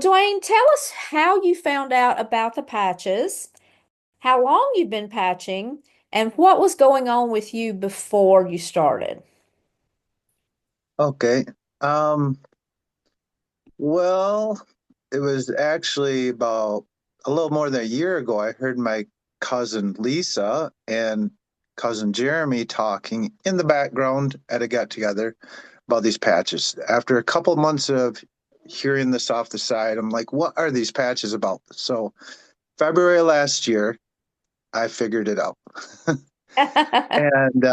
Dwayne, tell us how you found out about the patches, how long you've been patching, and what was going on with you before you started. Okay. Um, well, it was actually about a little more than a year ago. I heard my cousin Lisa and cousin Jeremy talking in the background at a get together about these patches. After a couple months of hearing this off the side, I'm like, what are these patches about? So, February last year, I figured it out. And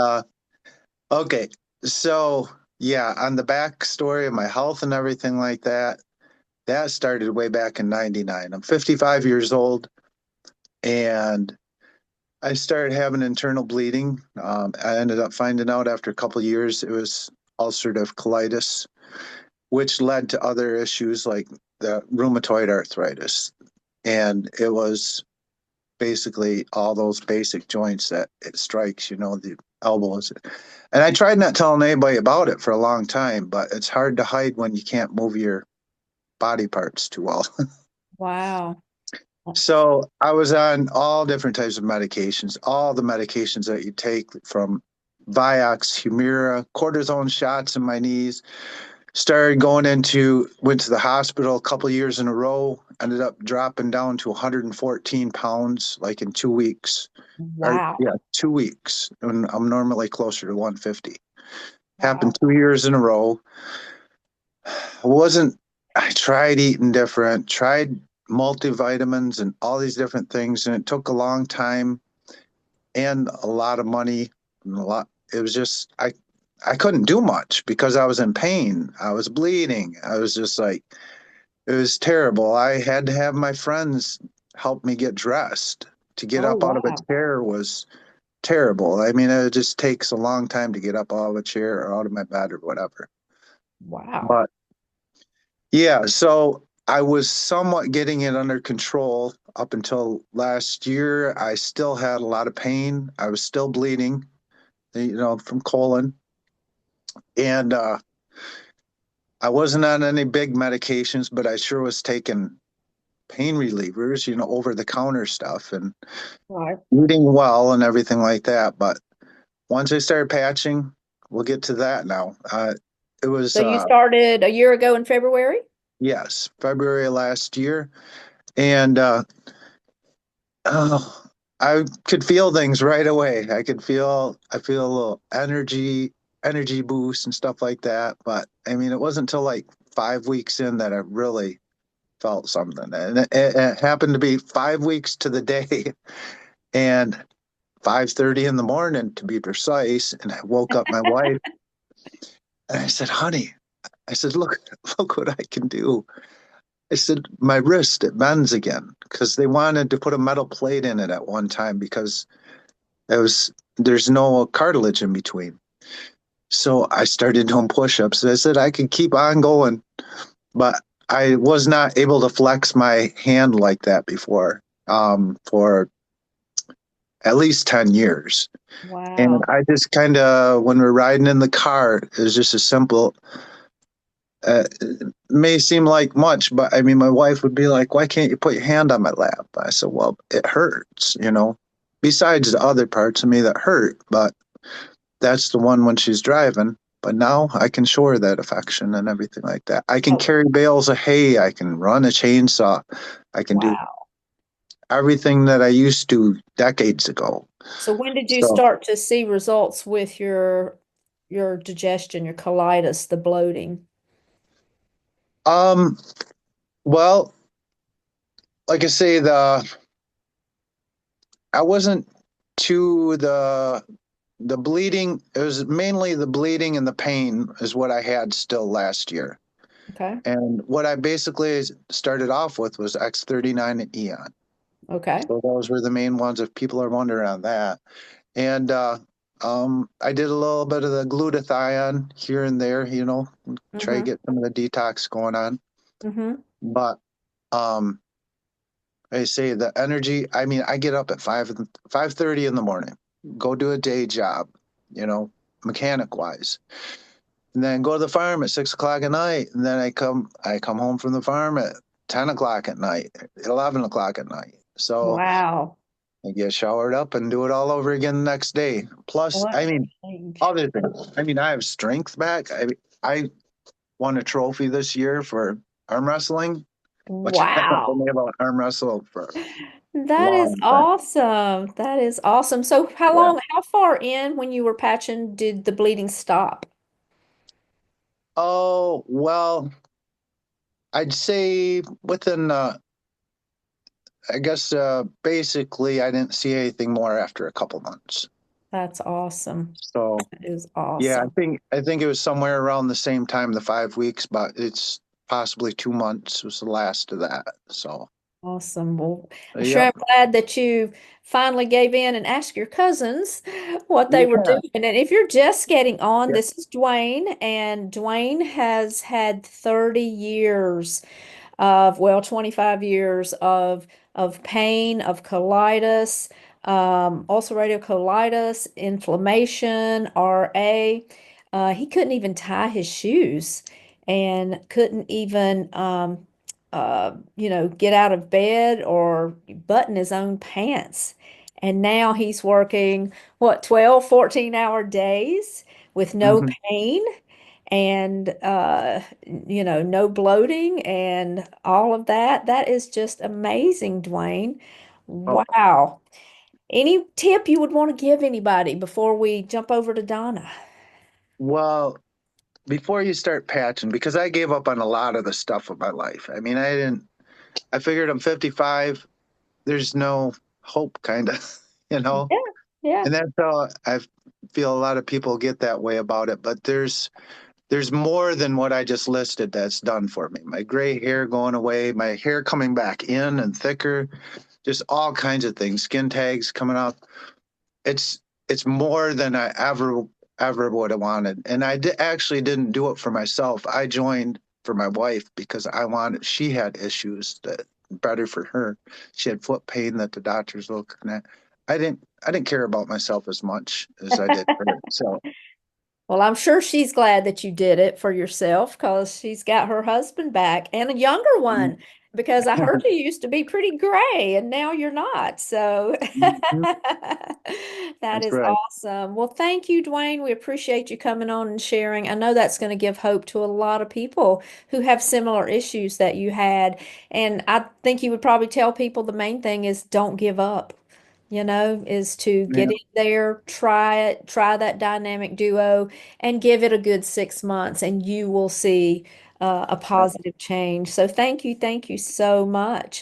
okay, so yeah, on the backstory of my health and everything like that. That started way back in 99. I'm 55 years old and I started having internal bleeding. I ended up finding out after a couple of years it was ulcerative colitis, which led to other issues like the rheumatoid arthritis. And it was basically all those basic joints that it strikes, the elbows. And I tried not telling anybody about it for a long time, but it's hard to hide when you can't move your body parts too well. Wow. So I was on all different types of medications, all the medications that you take from Vioxx, Humira, cortisone shots in my knees. Went to the hospital a couple years in a row, ended up dropping down to 114 pounds like in 2 weeks. Or Wow. yeah, 2 weeks. And I'm normally closer to 150. Happened Wow. 2 years in a row. I wasn't, I tried eating different, tried multivitamins and all these different things, and it took a long time and a lot of money and a lot. It was just, I couldn't do much because I was in pain. I was bleeding. I was just like, it was terrible. I had to have my friends help me get dressed. To get Oh, up out of a wow. chair was terrible. I mean, it just takes a long time to get up out of a chair or out of my bed or whatever. Wow. But yeah, so I was somewhat getting it under control up until last year. I still had a lot of pain. I was still bleeding, from colon. And I wasn't on any big medications, but I sure was taking pain relievers, over the counter stuff and Right. eating well and everything like that. But once I started patching, we'll get to that now. It was, So you started a year ago in February? yes, February last year. And Oh, I could feel things right away. I feel a little energy boost and stuff like that. But I mean, it wasn't until like 5 weeks in that I really felt something. And it happened to be 5 weeks to the day and 5:30 in the morning to be precise. And I woke up my wife and I said, honey, I said, look what I can do. I said, my wrist, it bends again because they wanted to put a metal plate in it at one time because there's no cartilage in between. So I started doing push-ups. I said I could keep on going, but I was not able to flex my hand like that before, for at least 10 years. And Wow. I just kind of, when we're riding in the car, it was just a simple, it may seem like much, but I mean, my wife would be like, why can't you put your hand on my lap? I said, well, it hurts. Besides the other parts of me that hurt, but that's the one when she's driving. But now I can show her that affection and everything like that. I can Oh, carry bales of hay. I can run a chainsaw. I can do wow. everything that I used to decades ago. So when did you So, start to see results with your digestion, your colitis, the bloating? um, well, like I say, I wasn't to the bleeding. It was mainly the bleeding and the pain is what I had still last year. Okay. And what I basically started off with was X39 and Eon. Okay. So those were the main ones if people are wondering on that. And I did a little bit of the glutathione here and there, try to Mm-hmm. get some of the detox going on. Mm-hmm. But um, I say the energy, I mean, I get up at 5:30 in the morning, go do a day job, you know, mechanic wise. And then go to the farm at 6 o'clock at night. And then I come home from the farm at 10 o'clock at night, 11 o'clock at night. So Wow. I get showered up and do it all over again the next day. Plus, What I a mean, change. other things. I mean, I have strength back. I won a trophy this year for arm wrestling, which I haven't Wow. been able to arm wrestle for a That is long time. awesome. That is awesome. So Yeah. how far in when you were patching did the bleeding stop? Oh, well, I'd say within, I guess, basically, I didn't see anything more after a couple months. That's awesome. So, That is yeah, awesome. I think it was somewhere around the same time, the 5 weeks, but it's possibly 2 months was the last of that. So, Awesome. Well, I'm sure yep. I'm glad that you finally gave in and asked your cousins what they were Yeah. doing. And if you're just getting on, Yep. this is Dwayne, and Dwayne has had 30 years of, well, 25 years of pain, of colitis, ulcerative colitis, inflammation, RA. He couldn't even tie his shoes and couldn't even get out of bed or button his own pants. And now he's working, what, 12, 14-hour days with no Hmm. pain and no bloating and all of that. That is just amazing, Dwayne. Oh, Wow. Any tip you would want to give anybody before we jump over to Donna? well, before you start patching, because I gave up on a lot of the stuff of my life. I mean, I didn't, I figured I'm 55, there's no hope, kind of, you know? Yeah, yeah. And that's how I feel a lot of people get that way about it. But there's more than what I just listed that's done for me. My gray hair going away, my hair coming back in and thicker, just all kinds of things, skin tags coming up. It's more than I ever would have wanted. And actually didn't do it for myself. I joined for my wife because I wanted, she had issues that better for her. She had foot pain that the doctors were looking at. I didn't care about myself as much as I did for her. So Well, I'm sure she's glad that you did it for yourself because she's got her husband back and a younger one because I heard you used to be pretty gray and now you're not. So that that's is right. awesome. Well, thank you, Dwayne. We appreciate you coming on and sharing. I know that's going to give hope to a lot of people who have similar issues that you had. And I think you would probably tell people the main thing is don't give up, is to get Yeah, in there, try it, try that dynamic duo, and give it a good 6 months, and you will see a right. positive change. So thank you so much.